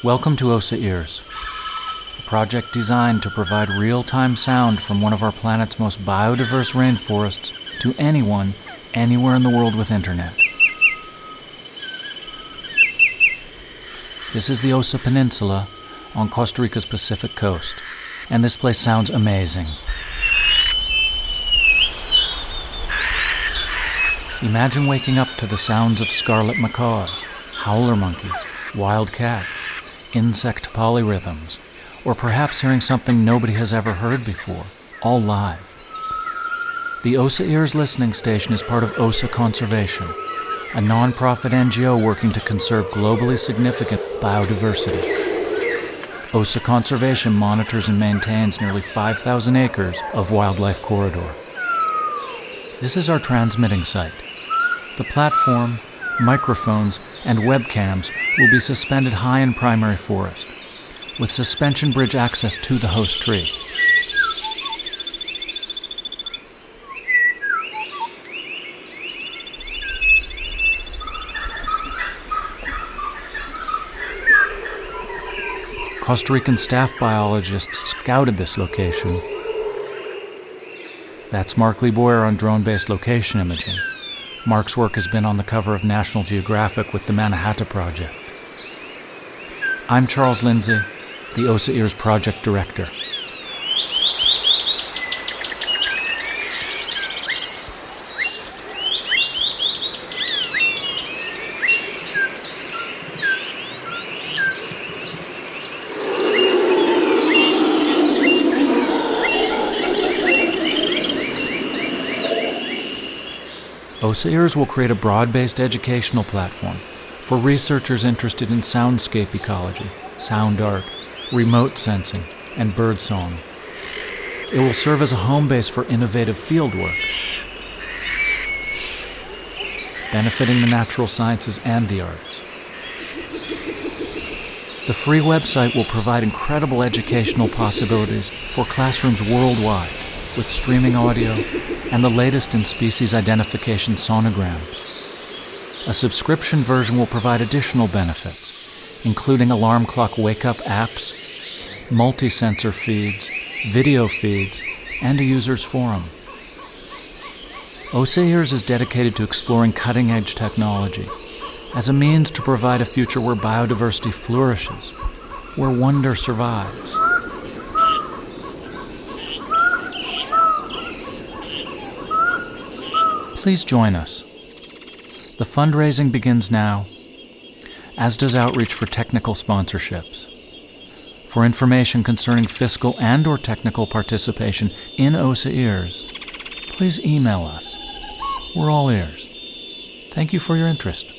Welcome to OSA EARS, a project designed to provide real-time sound from one of our planet's most biodiverse rainforests to anyone, anywhere in the world with internet. This is the Osa Peninsula on Costa Rica's Pacific coast, and this place sounds amazing. Imagine waking up to the sounds of scarlet macaws, howler monkeys, wild cats, insect polyrhythms, or perhaps hearing something nobody has ever heard before, all live. The OSA EARS listening station is part of OSA Conservation, a non-profit NGO working to conserve globally significant biodiversity. OSA Conservation monitors and maintains nearly 5,000 acres of wildlife corridor. This is our transmitting site. The platform, microphones, and webcams will be suspended high in primary forest, with suspension bridge access to the host tree. Costa Rican staff biologists scouted this location. That's Mark Lee Boyer on drone-based location imaging. Mark's work has been on the cover of National Geographic with the Manhattan Project. I'm Charles Lindsay, the OSA EARS Project Director. OSA EARS will create a broad-based educational platform for researchers interested in soundscape ecology, sound art, remote sensing, and birdsong. It will serve as a home base for innovative fieldwork, benefiting the natural sciences and the arts. The free website will provide incredible educational possibilities for classrooms worldwide, with streaming audio and the latest in species identification sonograms. A subscription version will provide additional benefits, including alarm clock wake-up apps, multi-sensor feeds, video feeds, and a user's forum. OSA EARS is dedicated to exploring cutting-edge technology as a means to provide a future where biodiversity flourishes, where wonder survives. Please join us. The fundraising begins now, as does outreach for technical sponsorships. For information concerning fiscal and/or technical participation in OSA EARS, please email us. We're all ears. Thank you for your interest.